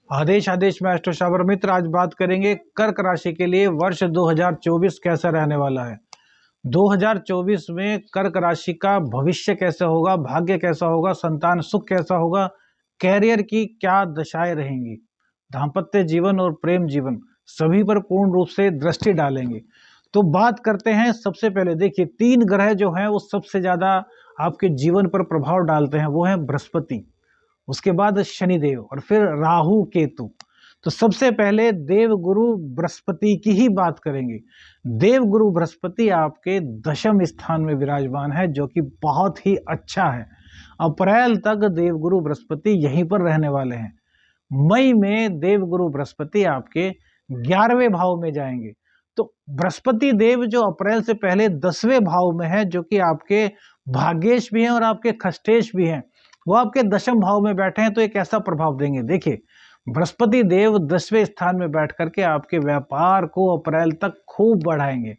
आदेश आदेश में एस्ट्रो शाबर मित्र, आज बात करेंगे कर्क राशि के लिए वर्ष 2024 कैसा रहने वाला है। 2024 में कर्क राशि का भविष्य कैसा होगा, भाग्य कैसा होगा, संतान सुख कैसा होगा, कैरियर की क्या दशाएं रहेंगी, दाम्पत्य जीवन और प्रेम जीवन सभी पर पूर्ण रूप से दृष्टि डालेंगे। तो बात करते हैं, सबसे पहले देखिए 3 ग्रह जो हैं वो सबसे ज्यादा आपके जीवन पर प्रभाव डालते हैं, वो है बृहस्पति, उसके बाद शनिदेव और फिर राहु केतु। तो सबसे पहले देव गुरु बृहस्पति की ही बात करेंगे। देव गुरु बृहस्पति आपके 10वें स्थान में विराजमान है, जो कि बहुत ही अच्छा है। अप्रैल तक देव गुरु बृहस्पति यहीं पर रहने वाले हैं। मई में देव गुरु बृहस्पति आपके 11वें भाव में जाएंगे। तो बृहस्पति देव जो अप्रैल से पहले 10वें भाव में है, जो कि आपके भाग्येश भी हैं और आपके खष्टेश भी हैं, वो आपके 10वें भाव में बैठे हैं। तो एक ऐसा प्रभाव देंगे। देखिए बृहस्पति देव 10वें स्थान में बैठ करके आपके व्यापार को अप्रैल तक खूब बढ़ाएंगे।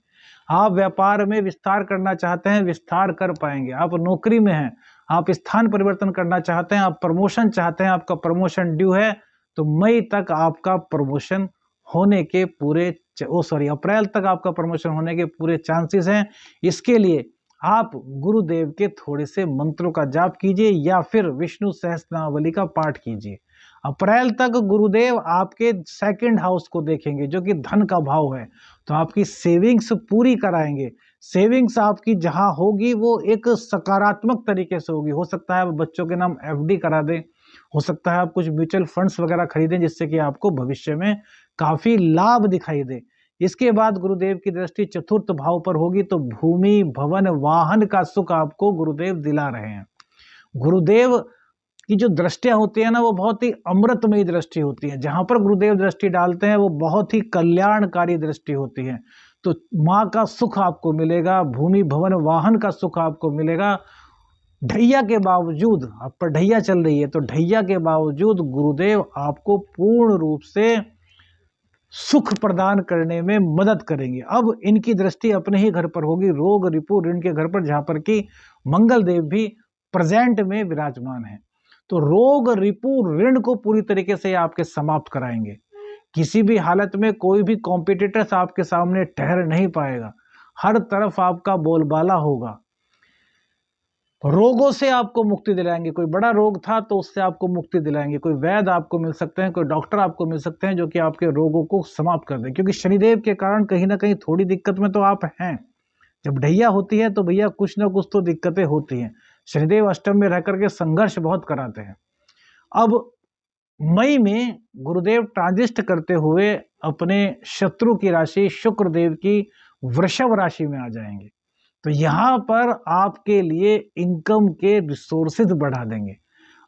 आप व्यापार में विस्तार करना चाहते हैं, विस्तार कर पाएंगे। आप नौकरी में हैं, आप स्थान परिवर्तन करना चाहते हैं, आप प्रमोशन चाहते हैं, आपका प्रमोशन ड्यू है, तो मई तक आपका प्रमोशन होने के पूरे अप्रैल तक आपका प्रमोशन होने के पूरे चांसेस हैं। इसके लिए आप गुरुदेव के थोड़े से मंत्रों का जाप कीजिए या फिर विष्णु सहस्त्रनामावली का पाठ कीजिए। अप्रैल तक गुरुदेव आपके 2nd हाउस को देखेंगे, जो कि धन का भाव है, तो आपकी सेविंग्स पूरी कराएंगे। सेविंग्स आपकी जहां होगी वो एक सकारात्मक तरीके से होगी। हो सकता है आप बच्चों के नाम एफडी करा दें, हो सकता है आप कुछ म्यूचुअल फंड्स वगैरह खरीदें, जिससे कि आपको भविष्य में काफी लाभ दिखाई दे। इसके बाद गुरुदेव की दृष्टि 4th भाव पर होगी, तो भूमि भवन वाहन का सुख आपको गुरुदेव दिला रहे हैं। गुरुदेव की जो दृष्टियां होती है ना, वो बहुत ही अमृतमयी दृष्टि होती है। जहां पर गुरुदेव दृष्टि डालते हैं वो बहुत ही कल्याणकारी दृष्टि होती है। तो माँ का सुख आपको मिलेगा, भूमि भवन वाहन का सुख आपको मिलेगा। ढैया के बावजूद, आप पर ढैया चल रही है, तो ढैया के बावजूद गुरुदेव आपको पूर्ण रूप से सुख प्रदान करने में मदद करेंगे। अब इनकी दृष्टि अपने ही घर पर होगी, रोग रिपु ऋण के घर पर, जहां पर कि मंगल देव भी प्रेजेंट में विराजमान है। तो रोग रिपु ऋण को पूरी तरीके से आपके समाप्त कराएंगे। किसी भी हालत में कोई भी कॉम्पिटिटर्स आपके सामने ठहर नहीं पाएगा। हर तरफ आपका बोलबाला होगा। रोगों से आपको मुक्ति दिलाएंगे। कोई बड़ा रोग था तो उससे आपको मुक्ति दिलाएंगे। कोई वैद्य आपको मिल सकते हैं, कोई डॉक्टर आपको मिल सकते हैं, जो कि आपके रोगों को समाप्त कर दें। क्योंकि शनिदेव के कारण कहीं ना कहीं थोड़ी दिक्कत में तो आप हैं। जब ढैया होती है तो भैया कुछ ना कुछ तो दिक्कतें होती हैं। शनिदेव अष्टम में रह करके संघर्ष बहुत कराते हैं। अब मई में गुरुदेव ट्रांजिस्ट करते हुए अपने शत्रु की राशि शुक्रदेव की वृषभ राशि में आ जाएंगे। तो यहां पर आपके लिए इनकम के रिसोर्सेज बढ़ा देंगे।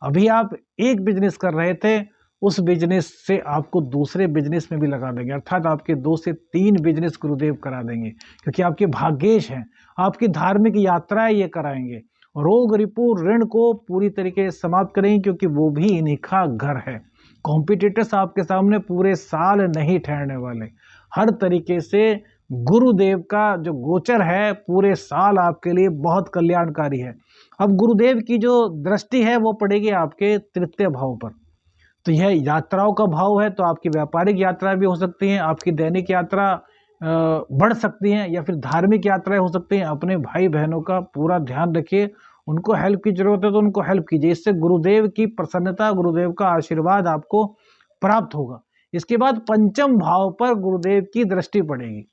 अभी आप एक बिजनेस कर रहे थे, उस बिजनेस से आपको दूसरे बिजनेस में भी लगा देंगे, अर्थात आपके 2 से 3 बिजनेस गुरुदेव करा देंगे, क्योंकि आपके भाग्येश हैं। आपकी धार्मिक यात्राएं ये कराएंगे। रोग रिपु ऋण को पूरी तरीके से समाप्त करेंगे, क्योंकि वो भी इन्हीं का घर है। कॉम्पिटिटर्स आपके सामने पूरे साल नहीं ठहरने वाले। हर तरीके से गुरुदेव का जो गोचर है पूरे साल आपके लिए बहुत कल्याणकारी है। अब गुरुदेव की जो दृष्टि है वो पड़ेगी आपके 3य भाव पर। तो यह यात्राओं का भाव है, तो आपकी व्यापारिक यात्रा भी हो सकती हैं, आपकी दैनिक यात्रा बढ़ सकती हैं, या फिर धार्मिक यात्राएं हो सकती हैं। अपने भाई बहनों का पूरा ध्यान रखिए, उनको हेल्प की जरूरत है तो उनको हेल्प कीजिए। इससे गुरुदेव की प्रसन्नता, गुरुदेव का आशीर्वाद आपको प्राप्त होगा। इसके बाद 5म भाव पर गुरुदेव की दृष्टि पड़ेगी।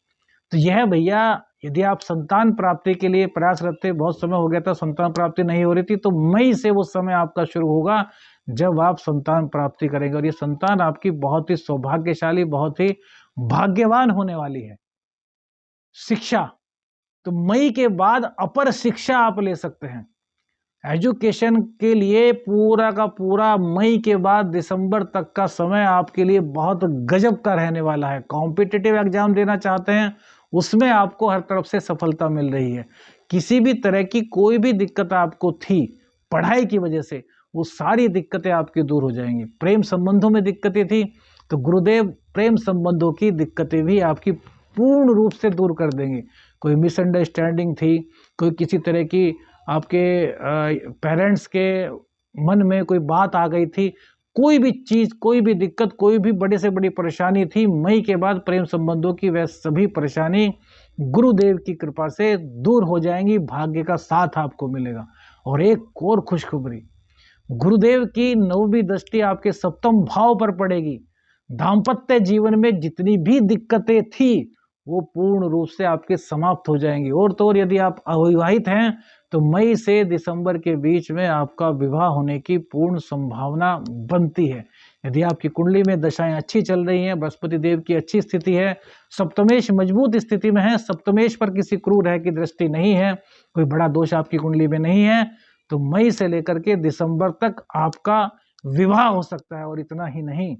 तो यह भैया, यदि आप संतान प्राप्ति के लिए प्रयासरत थे, बहुत समय हो गया था संतान प्राप्ति नहीं हो रही थी, तो मई से वो समय आपका शुरू होगा जब आप संतान प्राप्ति करेंगे। और ये संतान आपकी बहुत ही सौभाग्यशाली, बहुत ही भाग्यवान होने वाली है। शिक्षा, तो मई के बाद अपर शिक्षा आप ले सकते हैं। एजुकेशन के लिए पूरा का पूरा मई के बाद दिसंबर तक का समय आपके लिए बहुत गजब का रहने वाला है। कॉम्पिटिटिव एग्जाम देना चाहते हैं, उसमें आपको हर तरफ से सफलता मिल रही है। किसी भी तरह की कोई भी दिक्कत आपको थी पढ़ाई की वजह से, वो सारी दिक्कतें आपकी दूर हो जाएंगी। प्रेम संबंधों में दिक्कतें थी, तो गुरुदेव प्रेम संबंधों की दिक्कतें भी आपकी पूर्ण रूप से दूर कर देंगे। कोई मिसअंडरस्टैंडिंग थी, कोई किसी तरह की आपके पेरेंट्स के मन में कोई बात आ गई थी, कोई भी चीज, कोई भी दिक्कत, कोई भी बड़े से बड़ी परेशानी थी, मई के बाद प्रेम संबंधों की वह सभी परेशानी गुरुदेव की कृपा से दूर हो जाएंगी, भाग्य का साथ आपको मिलेगा। और एक और खुशखबरी, गुरुदेव की 9वीं दृष्टि आपके 7वें भाव पर पड़ेगी। दाम्पत्य जीवन में जितनी भी दिक्कतें थी वो पूर्ण रूप से आपके समाप्त हो जाएंगी। और तो और यदि आप अविवाहित हैं तो मई से दिसंबर के बीच में आपका विवाह होने की पूर्ण संभावना बनती है। यदि आपकी कुंडली में दशाएं अच्छी चल रही हैं, बृहस्पति देव की अच्छी स्थिति है, सप्तमेश मजबूत स्थिति में है, सप्तमेश पर किसी क्रूर ग्रह की दृष्टि नहीं है, कोई बड़ा दोष आपकी कुंडली में नहीं है, तो मई से लेकर के दिसंबर तक आपका विवाह हो सकता है। और इतना ही नहीं,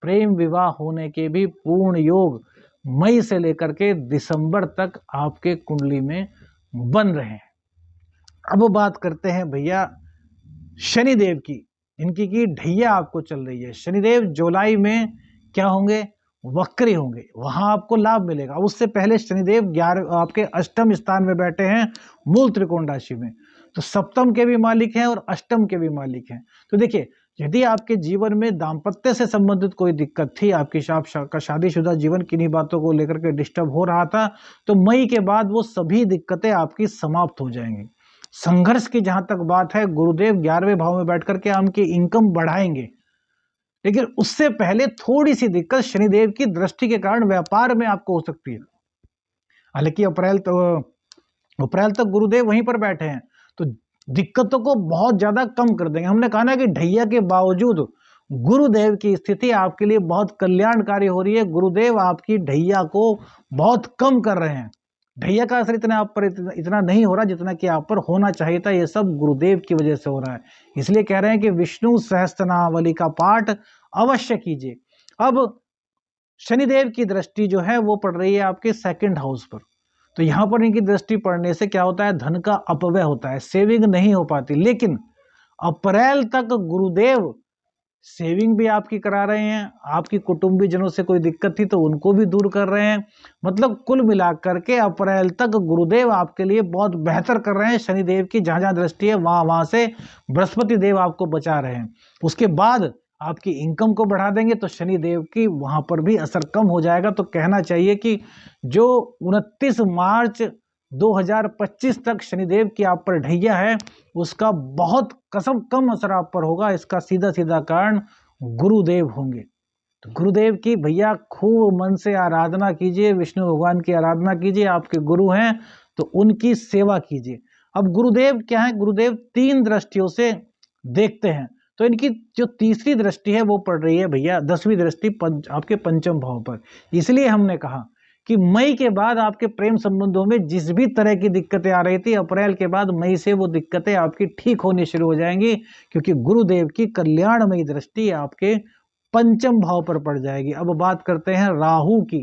प्रेम विवाह होने के भी पूर्ण योग मई से लेकर के दिसंबर तक आपके कुंडली में बन रहे हैं। अब बात करते हैं भैया शनिदेव की। इनकी की ढैया आपको चल रही है। शनिदेव जुलाई में क्या होंगे? वक्री होंगे, वहां आपको लाभ मिलेगा। उससे पहले शनिदेव 11 आपके अष्टम स्थान में बैठे हैं, मूल त्रिकोण राशि में, तो सप्तम के भी मालिक हैं और अष्टम के भी मालिक हैं। तो देखिए, यदि आपके जीवन में दाम्पत्य से संबंधित कोई दिक्कत थी, आपकी शादीशुदा जीवन किन्हीं बातों को लेकर के डिस्टर्ब हो रहा था, तो मई के बाद वो सभी दिक्कतें आपकी समाप्त हो जाएंगी। संघर्ष की जहां तक बात है, गुरुदेव 11वें भाव में बैठ करके आपकी इनकम बढ़ाएंगे, लेकिन उससे पहले थोड़ी सी दिक्कत शनिदेव की दृष्टि के कारण व्यापार में आपको हो सकती है। हालांकि अप्रैल तक गुरुदेव वहीं पर बैठे हैं, तो दिक्कतों को बहुत ज्यादा कम कर देंगे। हमने कहा ना कि ढैया के बावजूद गुरुदेव की स्थिति आपके लिए बहुत कल्याणकारी हो रही है। गुरुदेव आपकी ढैया को बहुत कम कर रहे हैं। ढैया का असर इतना आप पर इतना नहीं हो रहा जितना कि आप पर होना चाहिए था। ये सब गुरुदेव की वजह से हो रहा है। इसलिए कह रहे हैं कि विष्णु सहस्त्रनामावली का पाठ अवश्य कीजिए। अब शनिदेव की दृष्टि जो है वो पड़ रही है आपके 2nd हाउस पर, तो यहां पर इनकी दृष्टि पड़ने से क्या होता है? धन का अपव्यय होता है, सेविंग नहीं हो पाती। लेकिन अप्रैल तक गुरुदेव सेविंग भी आपकी करा रहे हैं, आपकी कुटुंबीजनों से कोई दिक्कत थी तो उनको भी दूर कर रहे हैं। मतलब कुल मिलाकर के अप्रैल तक गुरुदेव आपके लिए बहुत बेहतर कर रहे हैं। शनिदेव की जहां जहां दृष्टि है वहां से बृहस्पति देव आपको बचा रहे हैं। उसके बाद आपकी इनकम को बढ़ा देंगे, तो शनिदेव की वहां पर भी असर कम हो जाएगा। तो कहना चाहिए कि जो 29 मार्च 2025 तक शनिदेव की आप पर ढैया है, उसका बहुत कम असर आप पर होगा। इसका सीधा सीधा कारण गुरुदेव होंगे। तो गुरुदेव की भैया खूब मन से आराधना कीजिए, विष्णु भगवान की आराधना कीजिए। आपके गुरु हैं तो उनकी सेवा कीजिए। अब गुरुदेव क्या है? गुरुदेव 3 दृष्टियों से देखते हैं, तो इनकी जो तीसरी दृष्टि है वो पड़ रही है भैया 10वीं दृष्टि आपके 5वें भाव पर। इसलिए हमने कहा कि मई के बाद आपके प्रेम संबंधों में जिस भी तरह की दिक्कतें आ रही थी, अप्रैल के बाद मई से वो दिक्कतें आपकी ठीक होनी शुरू हो जाएंगी, क्योंकि गुरुदेव की कल्याणमयी दृष्टि आपके 5वें भाव पर पड़ जाएगी। अब बात करते हैं राहु की।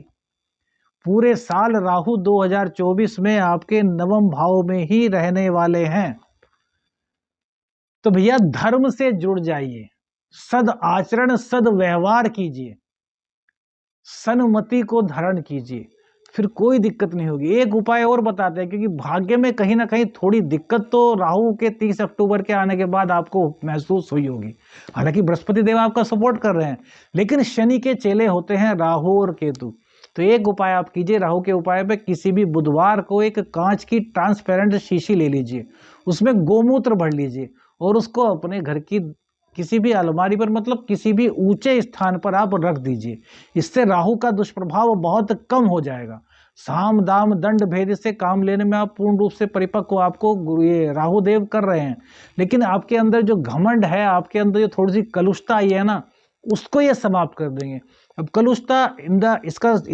पूरे साल राहु 2024 में आपके 9वें भाव में ही रहने वाले हैं। तो भैया धर्म से जुड़ जाइए, सद आचरण सद व्यवहार कीजिए, सन्मति को धारण कीजिए, फिर कोई दिक्कत नहीं होगी। एक उपाय और बताते हैं, क्योंकि भाग्य में कहीं ना कहीं थोड़ी दिक्कत तो राहु के 30 अक्टूबर के आने के बाद आपको महसूस हुई होगी। हालांकि बृहस्पति देव आपका सपोर्ट कर रहे हैं, लेकिन शनि के चेले होते हैं राहु और केतु। तो एक उपाय आप कीजिए, राहु के उपाय पे किसी भी बुधवार को एक कांच की ट्रांसपेरेंट शीशी ले लीजिए, उसमें गोमूत्र भर लीजिए और उसको अपने घर की किसी भी अलमारी पर, मतलब किसी भी ऊंचे स्थान पर आप रख दीजिए। इससे राहु का दुष्प्रभाव बहुत कम हो जाएगा। साम दाम दंड भेद से काम लेने में आप पूर्ण रूप से परिपक्व आपको ये राहु देव कर रहे हैं। लेकिन आपके अंदर जो घमंड है, आपके अंदर जो थोड़ी सी कलुषता आई है ना, उसको ये समाप्त कर देंगे। अब कलुषता इन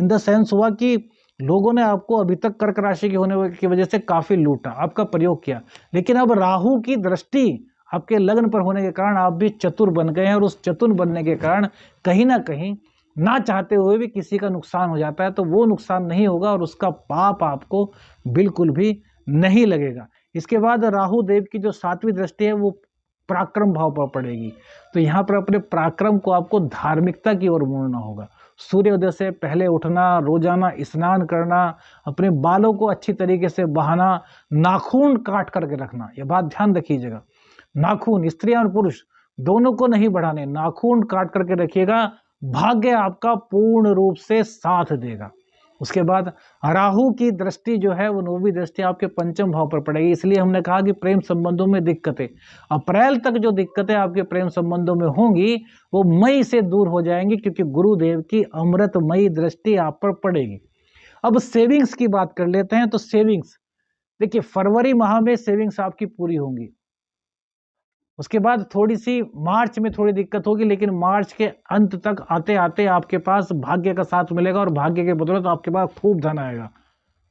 द सेंस हुआ कि लोगों ने आपको अभी तक कर्क राशि के होने की वजह से काफी लूटा, आपका प्रयोग किया, लेकिन अब राहु की दृष्टि आपके लग्न पर होने के कारण आप भी चतुर बन गए हैं, और उस चतुर बनने के कारण कहीं ना कहीं ना चाहते हुए भी किसी का नुकसान हो जाता है, तो वो नुकसान नहीं होगा और उसका पाप आपको बिल्कुल भी नहीं लगेगा। इसके बाद राहु देव की जो 7वीं दृष्टि है वो पराक्रम भाव पर पड़ेगी। तो यहाँ पर अपने पराक्रम को आपको धार्मिकता की ओर मोड़ना होगा। सूर्योदय से पहले उठना, रोजाना स्नान करना, अपने बालों को अच्छी तरीके से बहाना, नाखून काट करके रखना, यह बात ध्यान रखिएगा। नाखून स्त्रियां और पुरुष दोनों को नहीं बढ़ाने, नाखून काट करके रखिएगा, भाग्य आपका पूर्ण रूप से साथ देगा। उसके बाद राहु की दृष्टि जो है वो 9वीं दृष्टि आपके पंचम भाव पर पड़ेगी, इसलिए हमने कहा कि प्रेम संबंधों में दिक्कतें अप्रैल तक जो दिक्कतें आपके प्रेम संबंधों में होंगी वो मई से दूर हो जाएंगी, क्योंकि गुरुदेव की अमृतमयी दृष्टि आप पर पड़ेगी। अब सेविंग्स की बात कर लेते हैं। तो सेविंग्स देखिए, फरवरी माह में सेविंग्स आपकी पूरी होंगी। उसके बाद थोड़ी सी मार्च में थोड़ी दिक्कत होगी, लेकिन मार्च के अंत तक आते आते आपके पास भाग्य का साथ मिलेगा और भाग्य के बदौलत आपके पास खूब धन आएगा।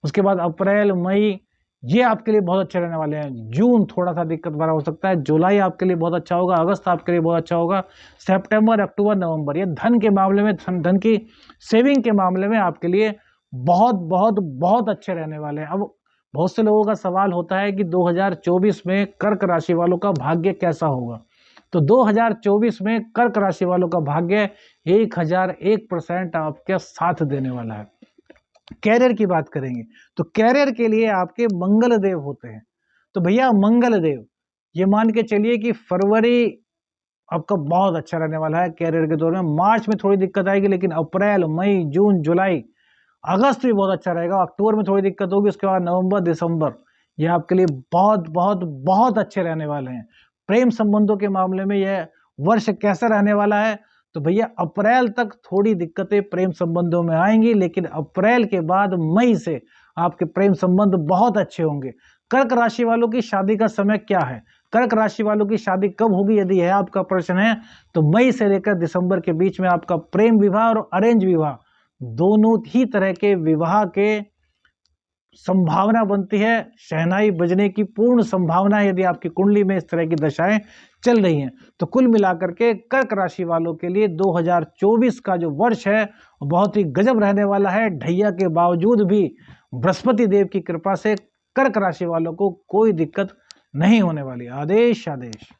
उसके बाद अप्रैल मई ये आपके लिए बहुत अच्छे रहने वाले हैं। जून थोड़ा सा दिक्कत भरा हो सकता है, जुलाई आपके लिए बहुत अच्छा होगा, अगस्त आपके लिए बहुत अच्छा होगा, सितंबर, अक्टूबर, नवंबर ये धन के मामले में, धन की सेविंग के मामले में आपके लिए बहुत बहुत बहुत अच्छे रहने वाले हैं। अब बहुत से लोगों का सवाल होता है कि 2024 में कर्क राशि वालों का भाग्य कैसा होगा। तो 2024 में कर्क राशि वालों का भाग्य 1001% आपके साथ देने वाला है। कैरियर की बात करेंगे तो कैरियर के लिए आपके मंगल देव होते हैं। तो भैया मंगल देव ये मान के चलिए कि फरवरी आपका बहुत अच्छा रहने वाला है कैरियर के दौर में। मार्च में थोड़ी दिक्कत आएगी, लेकिन अप्रैल, मई, जून, जुलाई, अगस्त भी बहुत अच्छा रहेगा। अक्टूबर में थोड़ी दिक्कत होगी, उसके बाद नवंबर, दिसंबर ये आपके लिए बहुत बहुत बहुत अच्छे रहने वाले हैं। प्रेम संबंधों के मामले में यह वर्ष कैसा रहने वाला है, तो भैया अप्रैल तक थोड़ी दिक्कतें प्रेम संबंधों में आएंगी, लेकिन अप्रैल के बाद मई से आपके प्रेम संबंध बहुत अच्छे होंगे। कर्क राशि वालों की शादी का समय क्या है, कर्क राशि वालों की शादी कब होगी, यदि यह आपका प्रश्न है, तो मई से लेकर दिसंबर के बीच में आपका प्रेम विवाह और अरेंज विवाह दोनों ही तरह के विवाह के संभावना बनती है। शहनाई बजने की पूर्ण संभावना यदि आपकी कुंडली में इस तरह की दशाएं चल रही हैं। तो कुल मिलाकर के कर्क राशि वालों के लिए 2024 का जो वर्ष है बहुत ही गजब रहने वाला है। ढैया के बावजूद भी बृहस्पति देव की कृपा से कर्क राशि वालों को कोई दिक्कत नहीं होने वाली। आदेश आदेश।